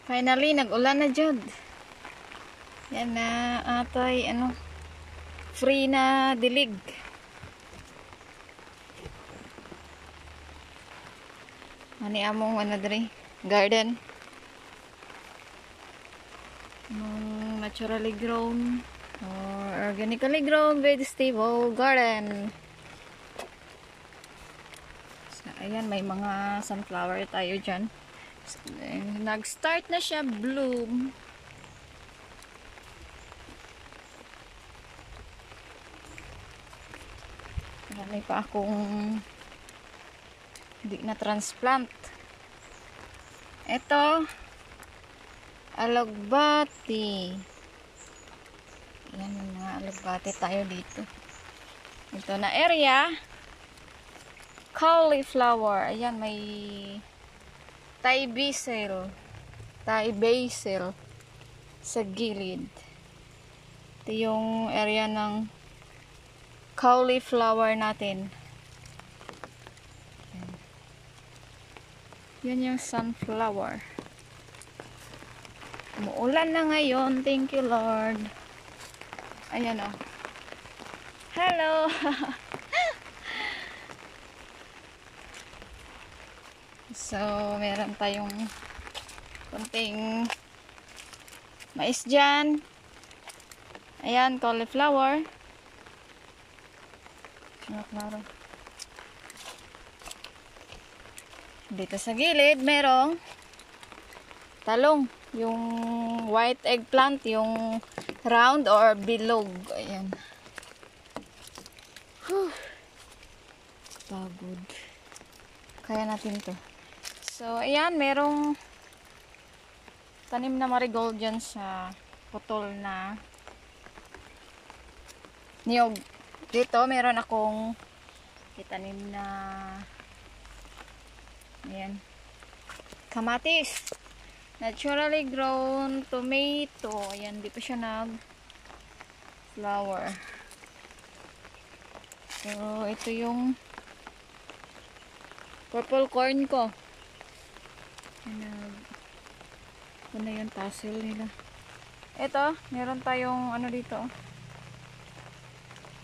Finally, nag-ulan na jud. Yan na atay free na dilig. Ani among diri garden. Naturally grown or organically grown vegetable garden. So, ayan, may mga sunflower tayo dyan. Nag-start na siya bloom. Marami pa akong hindi na transplant. Ito, alugbati. Ayan, mga alugbati tayo dito. Ito na area, cauliflower. Ayan, may Thai basil sa gilid. Ito yung area ng cauliflower natin. Yan yung sunflower. Umuulan na ngayon. Thank you, Lord. Ayan o. Hello! So, meron tayong konting mais dyan. Ayan, cauliflower. Claro. Dito sa gilid, merong talong. Yung white eggplant, yung round or bilog. Ayan. Pagod. Kaya natin to. So, ayan, merong tanim na marigold dyan sa putol na niyog. Dito, meron akong itanim na ayan, kamatis. Naturally grown tomato. Ayan, di pa siya nag-flower. So, ito yung purple corn ko. Ano yung tassel nila. Ito, meron tayong dito.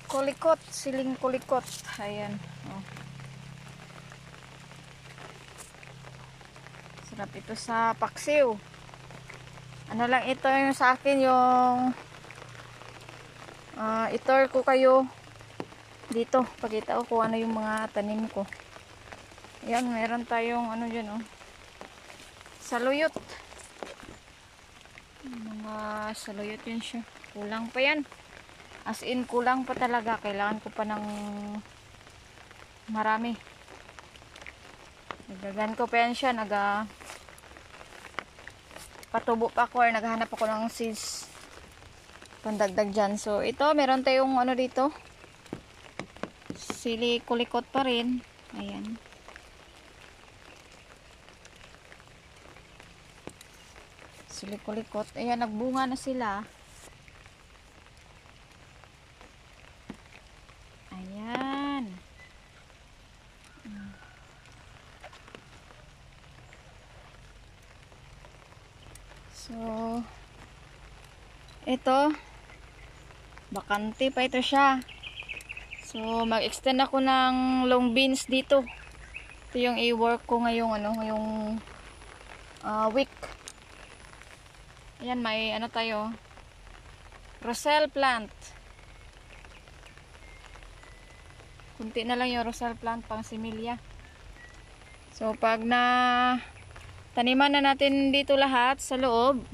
Kulikot, siling kulikot. Ayan. Oh. Sarap ito sa paksiw. Ano lang ito yung sa akin yung itor ko kayo dito. Pakita ko kung ano yung mga tanim ko. Ayan, meron tayong dyan saluyot. Mga saluyot yun siya. Kulang pa yan. As in, kulang pa talaga. Kailangan ko pa ng marami. Nagdagan ko pa yan siya. Patubo pa ako or naghahanap ako ng seeds pandagdag dyan. So, ito, meron tayong dito. Sili kulikot pa rin. Ayan. Sili kulikot. Ayan, nagbunga na sila. Ayan. So, ito, bakante pa ito siya. So, mag-extend ako ng long beans dito. Ito yung i-work ko ngayong week. Ayan, may tayo. Roselle plant. Kunti na lang yung roselle plant pang similya. So, pag taniman na natin dito lahat sa loob.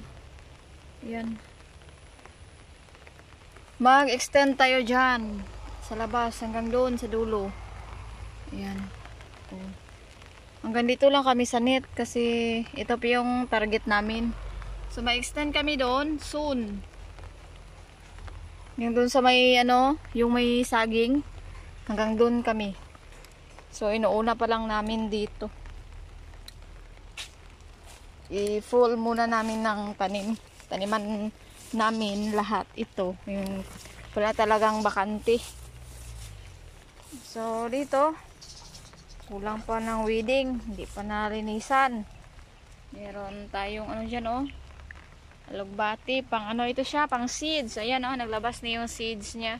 Ayan. Mag-extend tayo dyan. Sa labas, hanggang doon sa dulo. Ayan. Hanggang dito lang kami sa net kasi ito pa yung target namin. So, ma-extend kami doon soon. Yung doon sa may yung may saging. Hanggang doon kami. So, inuuna pa lang namin dito. I-full muna namin ng taniman namin lahat ito. Yung wala talagang bakante. So, dito kulang pa ng weeding. Hindi pa nalinisan. Meron tayong ano dyan, oh. Alugbati. Pang ano ito siya? Pang seeds. Ayan, oh. Naglabas na yung seeds niya.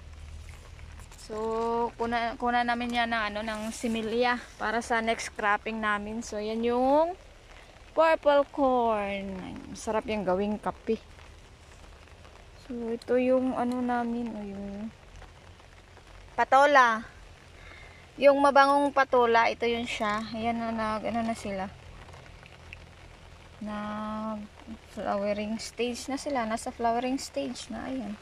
So, kuna namin yan ng, ano, ng similya para sa next cropping namin. So, ayan yung purple corn. Sarap yung gawing kape. So, ito yung ano namin. O, yung patola. Yung mabangong patola, ito yun siya. Ayan na, ano na sila. Nag flowering stage na sila. Nasa flowering stage na. Ayan.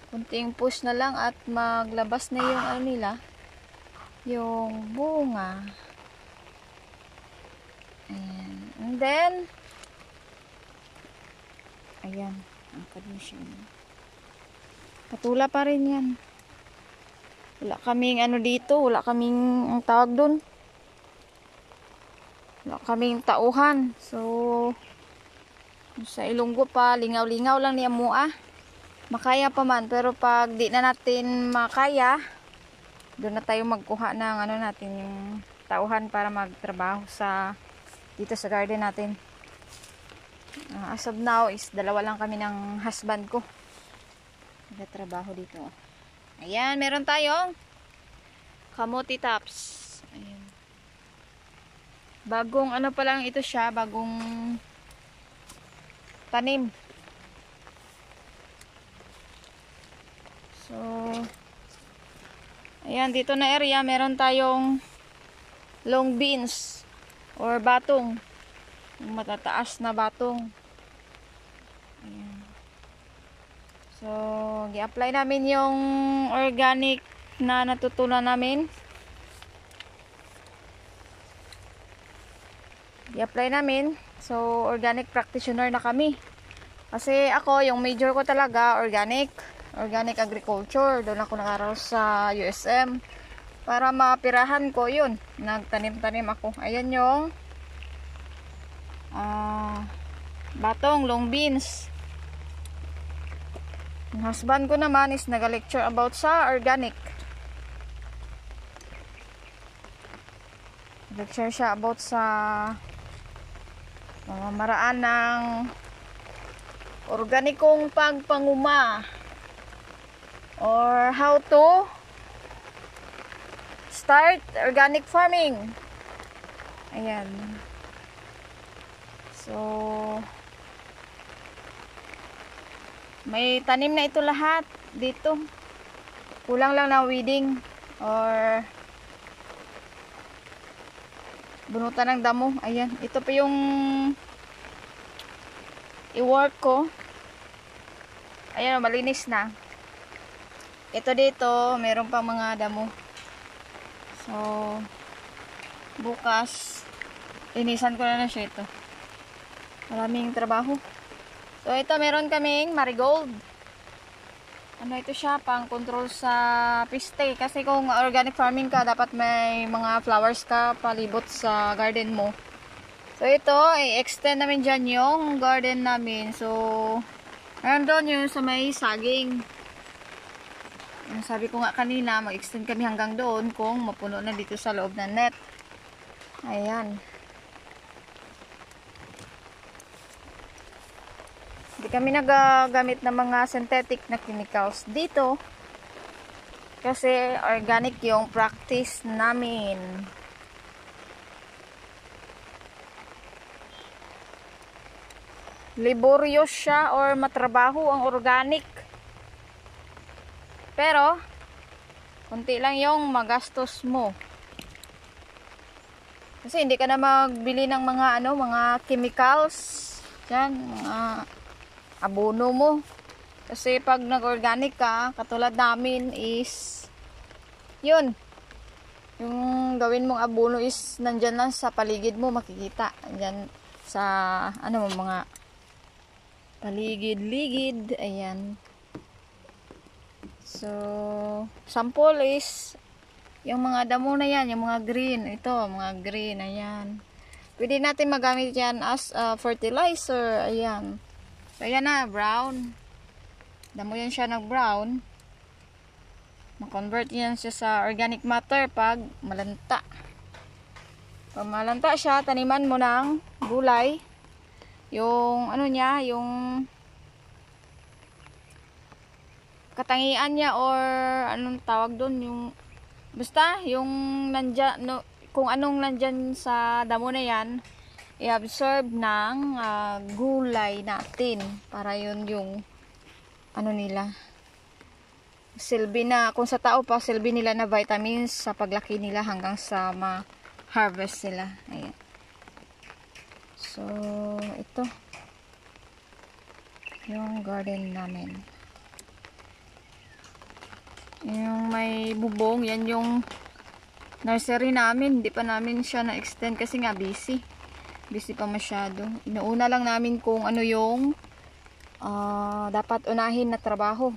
Kunting push na lang at maglabas na yung ano nila. Yung bunga. Ayan. And then, ayan. Angkad mo siya. Patula pa rin yan. Wala kaming ano dito. Wala kaming, ang tawag dun. Wala kaming tauhan. So, sa Ilonggo pa, lingaw-lingaw lang niya mua. Makaya pa man. Pero pag di na natin makaya, doon na tayo magkuha ng ano natin, yung tauhan para magtrabaho sa dito sa garden natin. As of now is dalawa lang kami ng husband ko nagtatrabaho dito. Ayan, meron tayong kamote tops. Ayan. Bagong ano pa lang ito siya, bagong tanim. So, ayan, dito na area meron tayong long beans or batong. Yung matataas na batong. Ayan. So, i-apply namin yung organic na natutunan namin. I-apply namin. So, organic practitioner na kami. Kasi ako, yung major ko talaga, organic agriculture. Doon ako nag-aral sa USM. Para mapirahan ko yun. Nagtanim-tanim ako. Ayan yung batong, long beans. Yung husband ko naman is nag-lecture about sa organic. Lecture siya about sa maraan ng organikong pagpanguma or how to start organic farming. Ayan. So, may tanim na ito lahat dito. Kulang lang na weeding or bunutan ng damo. Ayan. Ito pa yung i-work ko. Ayan, malinis na. Ito dito, meron pang mga damo. So, bukas, linisan ko na siya ito. Maraming trabaho. So, ito meron kaming marigold. Ano ito siya? Pang control sa piste. Kasi kung organic farming ka, dapat may mga flowers ka palibot sa garden mo. So, ito, i-extend namin dyan yung garden namin. So, meron doon yung sa may saging. Yung sabi ko nga kanina, mag-extend kami hanggang doon kung mapuno na dito sa loob ng net. Ayan. Hindi kami nagagamit ng mga synthetic na chemicals dito. Kasi organic yung practice namin. Laborious siya or matrabaho ang organic. Pero, konti lang yung magastos mo. Kasi hindi ka na magbili ng mga mga chemicals. Yan, mga abono mo. Kasi pag nag-organic ka, katulad namin is yun. Yung gawin mong abono is nandyan lang sa paligid mo, makikita. Nandyan sa mga paligid-ligid. Ayan. So, sample is yung mga damo na yan, yung mga green. Ito, mga green. Ayan. Pwede natin magamit yan as fertilizer. Ayan. So, ayan na, brown. Damo yan siya nag-brown. Ma-convert yan siya sa organic matter pag malanta. Pag malanta siya, taniman mo ng gulay. Yung ano niya, yung katangian niya or anong tawag doon, yung basta yung nandyan, no, kung anong nandyan sa damo na yan, i-absorb ng gulay natin para yun yung ano nila, silbi na, kung sa tao pa, silbi nila na vitamins sa paglaki nila hanggang sa ma-harvest sila. Ayan. So, ito yung garden namin. Yung may bubong, yan yung nursery namin. Hindi pa namin siya na-extend kasi nga busy. Busy pa masyado. Inuuna lang namin kung ano yung dapat unahin na trabaho.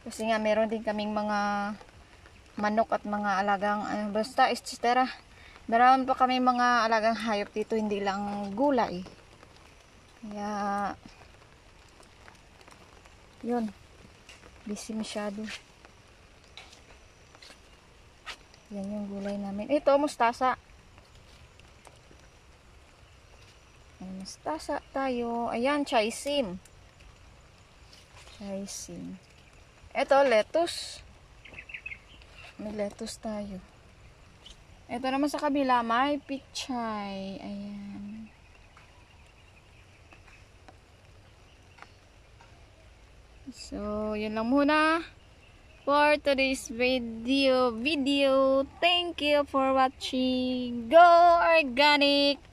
Kasi nga meron din kaming mga manok at mga alagang basta etc. Meron pa kami mga alagang hayop dito, hindi lang gulay. Kaya yun, busy masyado. Yan yung gulay namin. Ito, mustasa. Mustasa tayo. Ayan, chaisim. Chaisim. Ito, lettuce. May lettuce tayo. Ito naman sa kabila, may pichay. Ayan. So, yun lang muna for today's video. Thank you for watching. Go Organic!